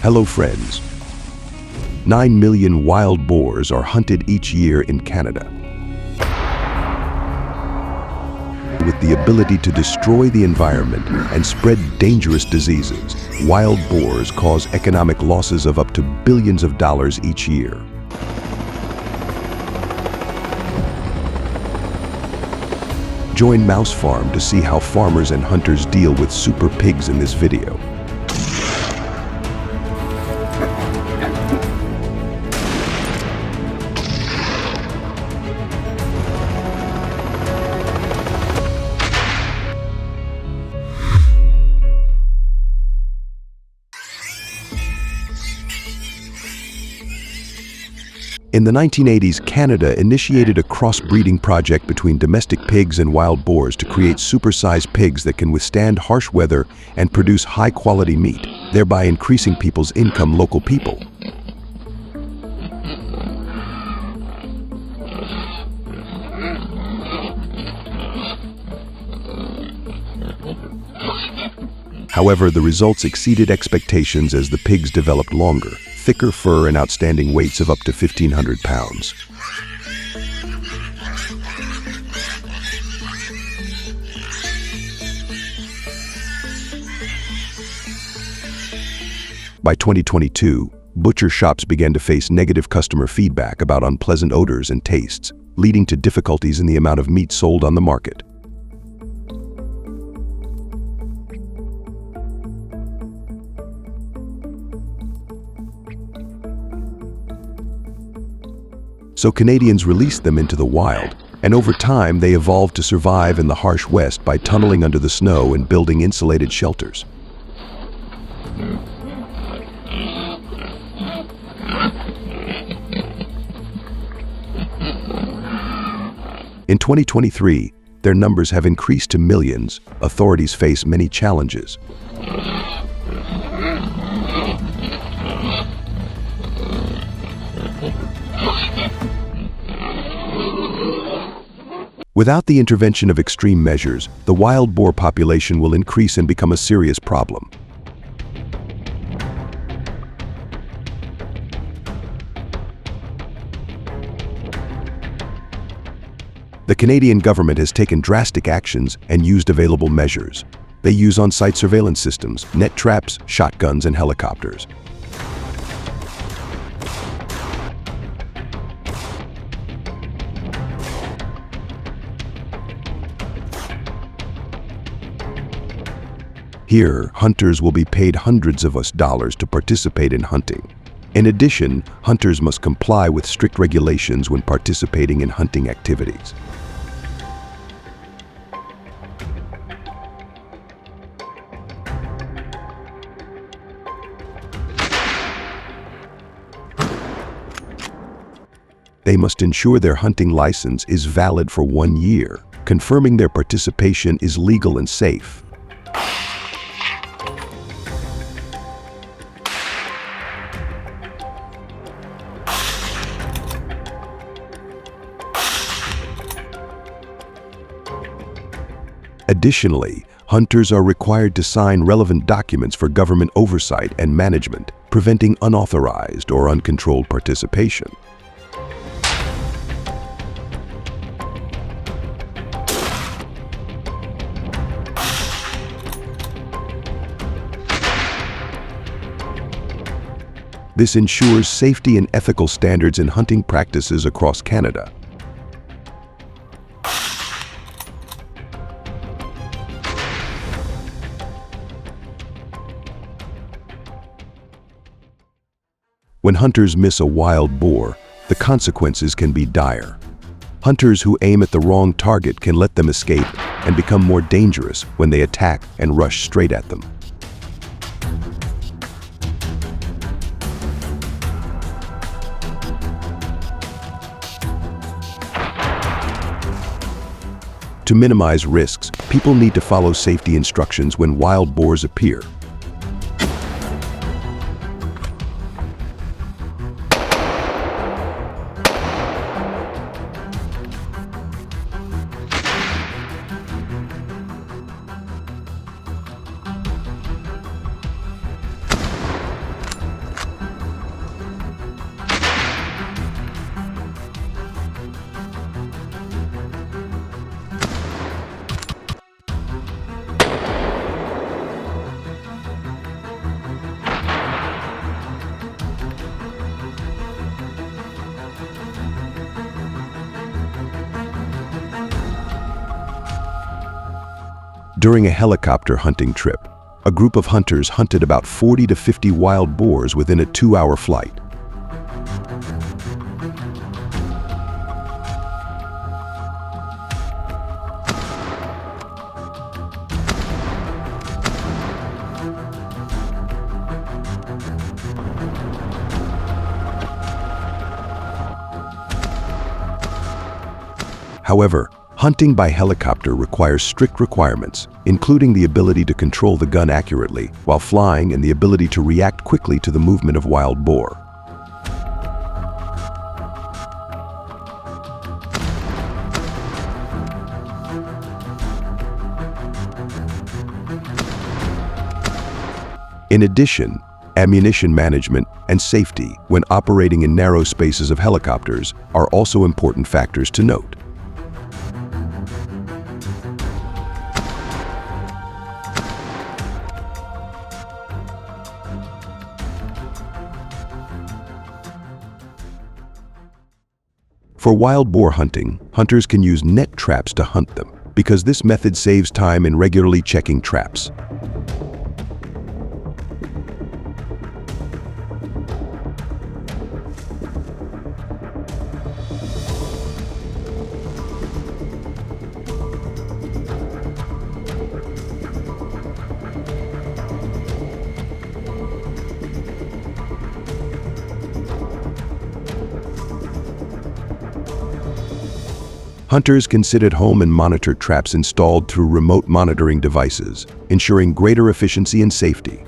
Hello friends. 9 million wild boars are hunted each year in Canada. With the ability to destroy the environment and spread dangerous diseases, wild boars cause economic losses of up to billions of dollars each year. Join Mousefarm to see how farmers and hunters deal with super pigs in this video. In the 1980s, Canada initiated a cross-breeding project between domestic pigs and wild boars to create super-sized pigs that can withstand harsh weather and produce high-quality meat, thereby increasing people's income. Local people. However, the results exceeded expectations as the pigs developed longer, thicker fur and outstanding weights of up to 1,500 pounds. By 2022, butcher shops began to face negative customer feedback about unpleasant odors and tastes, leading to difficulties in the amount of meat sold on the market. So Canadians released them into the wild, and over time they evolved to survive in the harsh West by tunneling under the snow and building insulated shelters. In 2023, their numbers have increased to millions. Authorities face many challenges. Without the intervention of extreme measures, the wild boar population will increase and become a serious problem. The Canadian government has taken drastic actions and used available measures. They use on-site surveillance systems, net traps, shotguns, and helicopters. Here, hunters will be paid hundreds of dollars to participate in hunting. In addition, hunters must comply with strict regulations when participating in hunting activities. They must ensure their hunting license is valid for 1 year, confirming their participation is legal and safe. Additionally, hunters are required to sign relevant documents for government oversight and management, preventing unauthorized or uncontrolled participation. This ensures safety and ethical standards in hunting practices across Canada. When hunters miss a wild boar, the consequences can be dire. Hunters who aim at the wrong target can let them escape and become more dangerous when they attack and rush straight at them. To minimize risks, people need to follow safety instructions when wild boars appear. During a helicopter hunting trip, a group of hunters hunted about 40 to 50 wild boars within a 2-hour flight. However, hunting by helicopter requires strict requirements, including the ability to control the gun accurately while flying and the ability to react quickly to the movement of wild boar. In addition, ammunition management and safety when operating in narrow spaces of helicopters are also important factors to note. For wild boar hunting, hunters can use net traps to hunt them, because this method saves time in regularly checking traps. Hunters can sit at home and monitor traps installed through remote monitoring devices, ensuring greater efficiency and safety.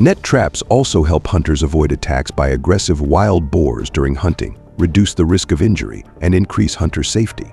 Net traps also help hunters avoid attacks by aggressive wild boars during hunting, reduce the risk of injury, and increase hunter safety.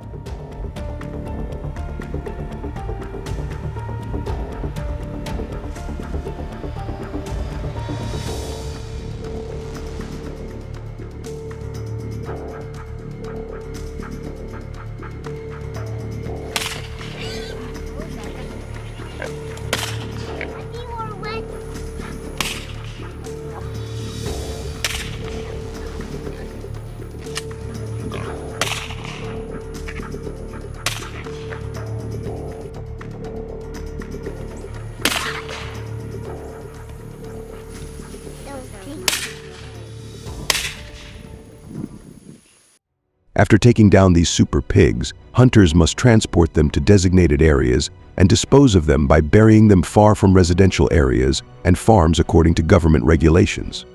After taking down these super pigs, hunters must transport them to designated areas and dispose of them by burying them far from residential areas and farms according to government regulations.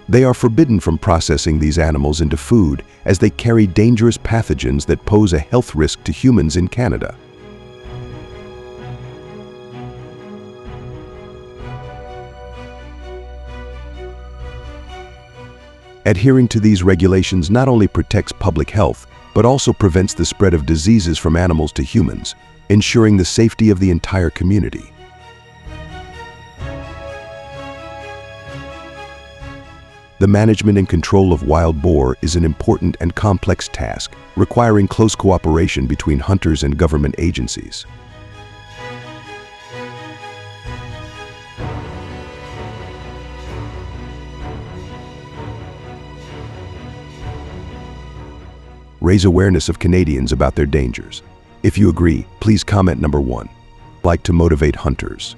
They are forbidden from processing these animals into food as they carry dangerous pathogens that pose a health risk to humans in Canada. Adhering to these regulations not only protects public health, but also prevents the spread of diseases from animals to humans, ensuring the safety of the entire community. The management and control of wild boar is an important and complex task, requiring close cooperation between hunters and government agencies. Raise awareness of Canadians about their dangers. If you agree, please comment number 1. Like to motivate hunters.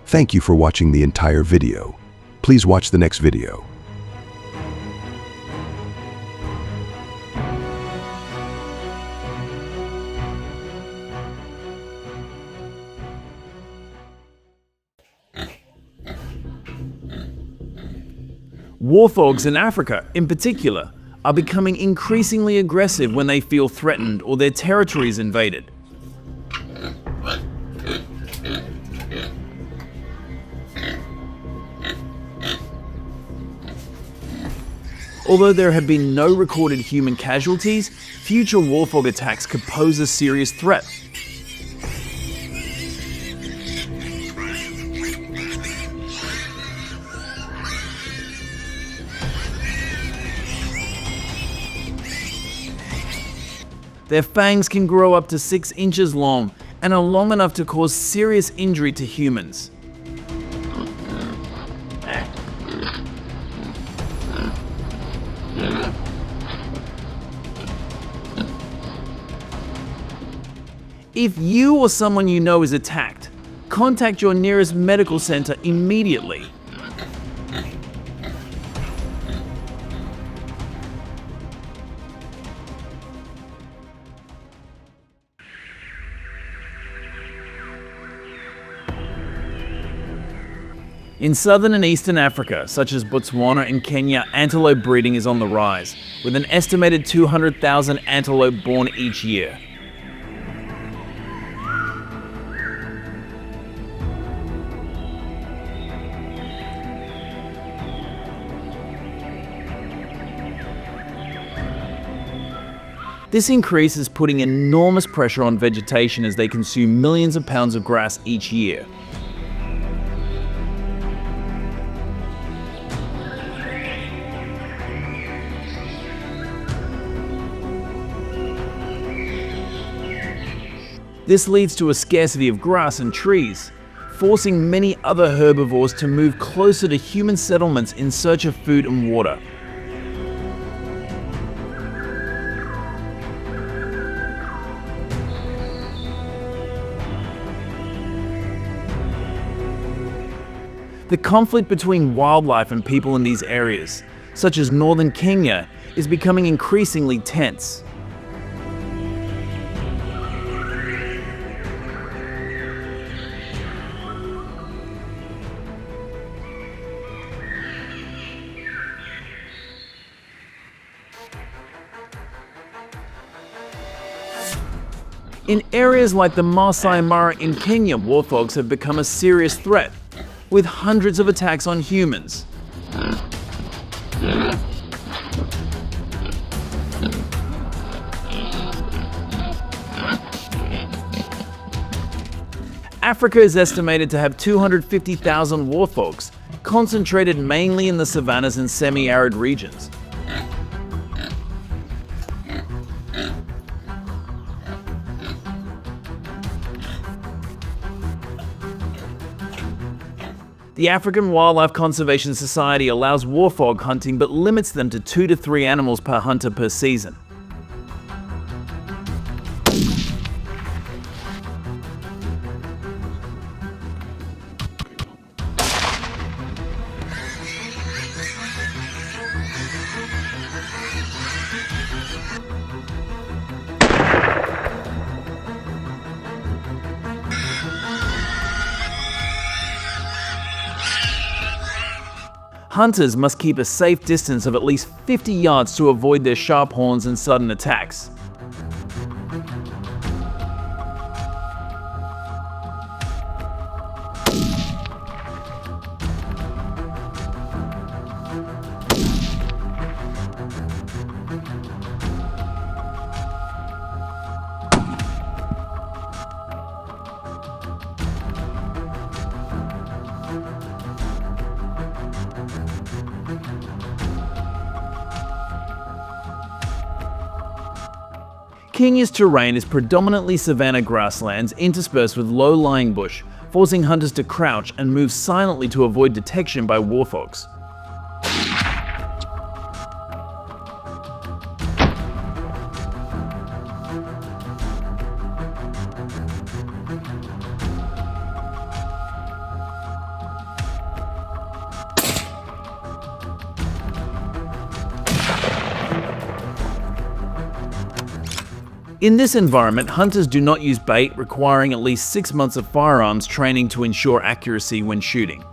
Thank you for watching the entire video. Please watch the next video. Warthogs in Africa, in particular, are becoming increasingly aggressive when they feel threatened or their territory is invaded. Although there have been no recorded human casualties, future warthog attacks could pose a serious threat. Their fangs can grow up to 6 inches long and are long enough to cause serious injury to humans. If you or someone you know is attacked, contact your nearest medical center immediately. In southern and eastern Africa, such as Botswana and Kenya, antelope breeding is on the rise, with an estimated 200,000 antelope born each year. This increase is putting enormous pressure on vegetation as they consume millions of pounds of grass each year. This leads to a scarcity of grass and trees, forcing many other herbivores to move closer to human settlements in search of food and water. The conflict between wildlife and people in these areas, such as northern Kenya, is becoming increasingly tense. In areas like the Masai Mara in Kenya, warthogs have become a serious threat, with hundreds of attacks on humans. Africa is estimated to have 250,000 warthogs, concentrated mainly in the savannas and semi-arid regions. The African Wildlife Conservation Society allows warthog hunting but limits them to 2 to 3 animals per hunter per season. Hunters must keep a safe distance of at least 50 yards to avoid their sharp horns and sudden attacks. Kenya's terrain is predominantly savanna grasslands interspersed with low-lying bush, forcing hunters to crouch and move silently to avoid detection by warthogs. In this environment, hunters do not use bait, requiring at least 6 months of firearms training to ensure accuracy when shooting.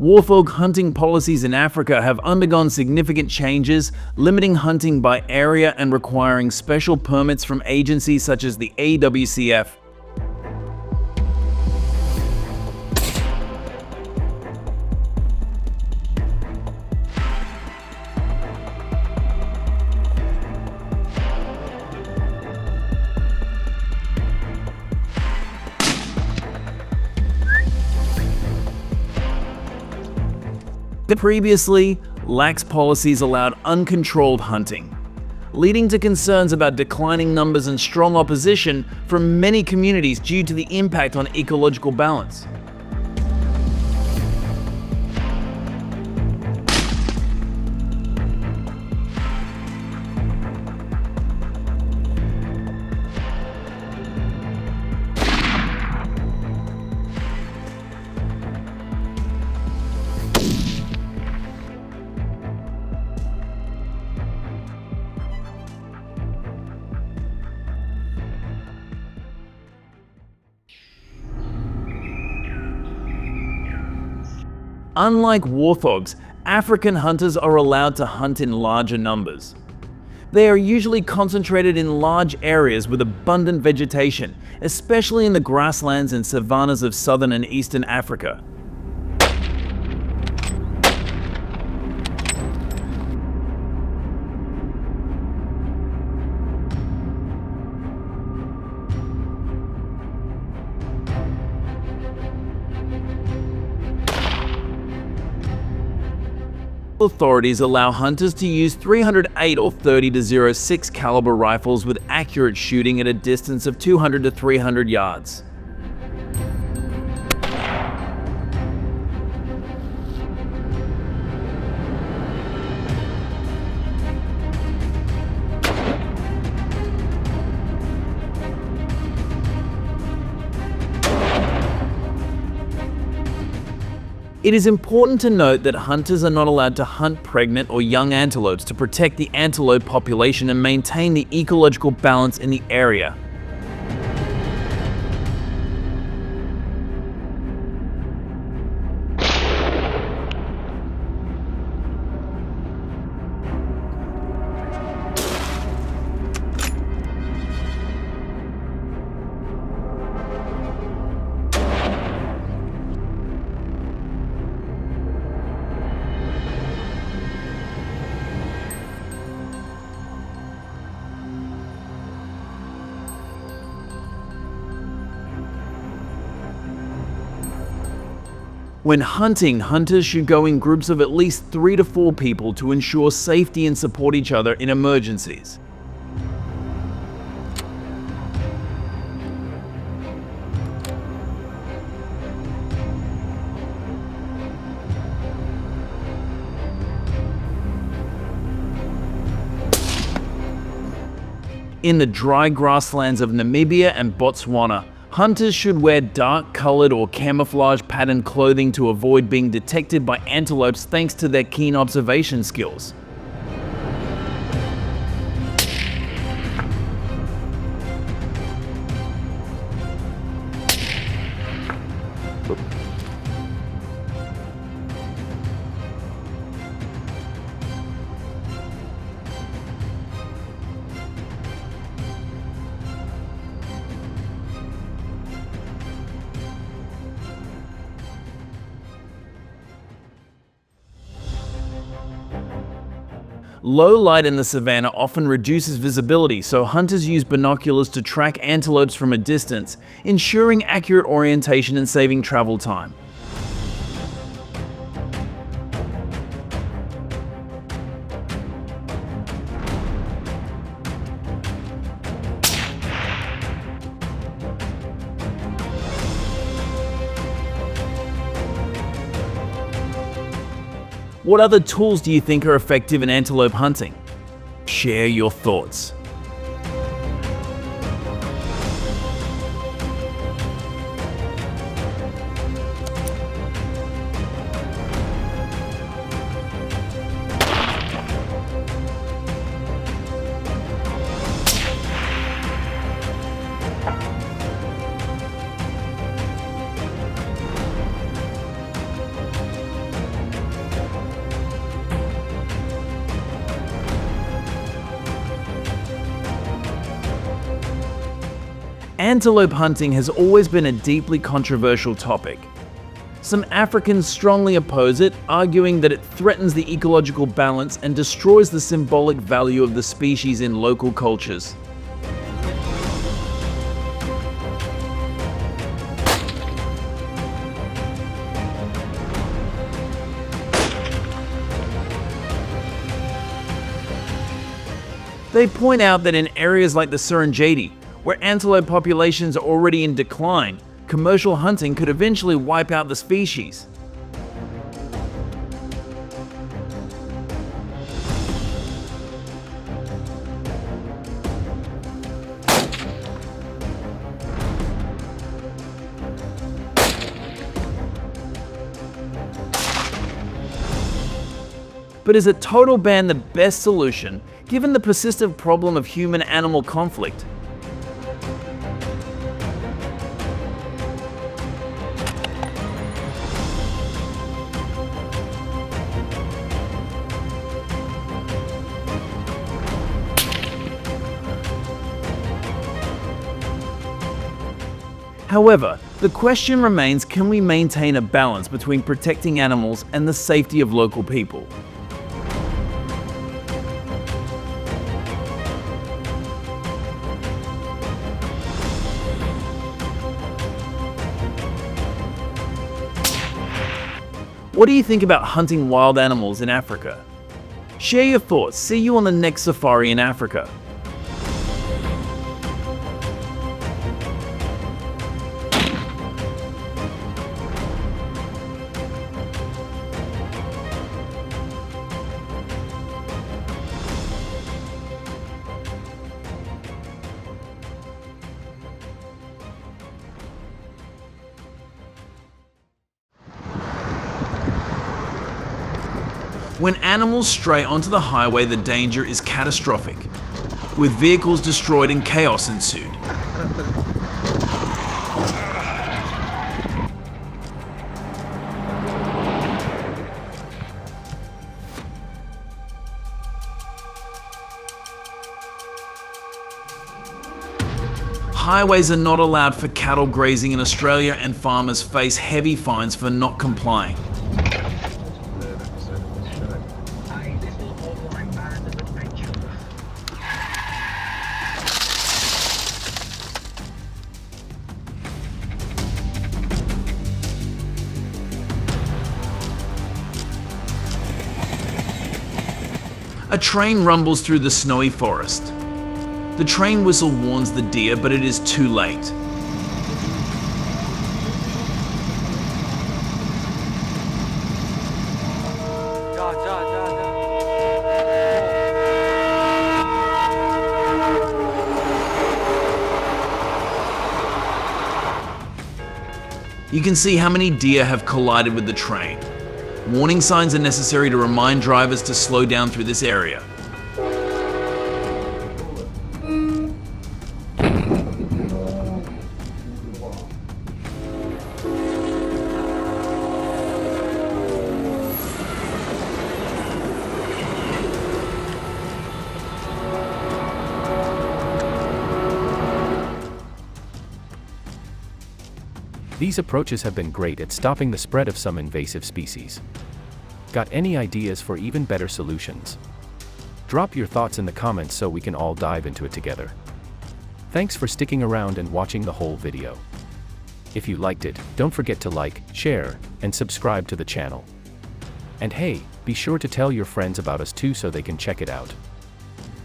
Warthog hunting policies in Africa have undergone significant changes, limiting hunting by area and requiring special permits from agencies such as the AWCF. Previously, lax policies allowed uncontrolled hunting, leading to concerns about declining numbers and strong opposition from many communities due to the impact on ecological balance. Unlike warthogs, African hunters are allowed to hunt in larger numbers. They are usually concentrated in large areas with abundant vegetation, especially in the grasslands and savannas of southern and eastern Africa. Authorities allow hunters to use .308 or .30-06 caliber rifles with accurate shooting at a distance of 200 to 300 yards. It is important to note that hunters are not allowed to hunt pregnant or young antelopes to protect the antelope population and maintain the ecological balance in the area. When hunting, hunters should go in groups of at least 3 to 4 people to ensure safety and support each other in emergencies. In the dry grasslands of Namibia and Botswana, hunters should wear dark-colored or camouflage-patterned clothing to avoid being detected by antelopes thanks to their keen observation skills. Low light in the savanna often reduces visibility, so hunters use binoculars to track antelopes from a distance, ensuring accurate orientation and saving travel time. What other tools do you think are effective in antelope hunting? Share your thoughts. Antelope hunting has always been a deeply controversial topic. Some Africans strongly oppose it, arguing that it threatens the ecological balance and destroys the symbolic value of the species in local cultures. They point out that in areas like the Serengeti, where antelope populations are already in decline, commercial hunting could eventually wipe out the species. But is a total ban the best solution, given the persistent problem of human-animal conflict? However, the question remains, can we maintain a balance between protecting animals and the safety of local people? What do you think about hunting wild animals in Africa? Share your thoughts. See you on the next safari in Africa. When animals stray onto the highway, the danger is catastrophic, with vehicles destroyed and chaos ensued. Highways are not allowed for cattle grazing in Australia, and farmers face heavy fines for not complying. A train rumbles through the snowy forest. The train whistle warns the deer, but it is too late. You can see how many deer have collided with the train. Warning signs are necessary to remind drivers to slow down through this area. These approaches have been great at stopping the spread of some invasive species. Got any ideas for even better solutions? Drop your thoughts in the comments so we can all dive into it together. Thanks for sticking around and watching the whole video. If you liked it, don't forget to like, share, and subscribe to the channel. And hey, be sure to tell your friends about us too so they can check it out.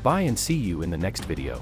Bye and see you in the next video.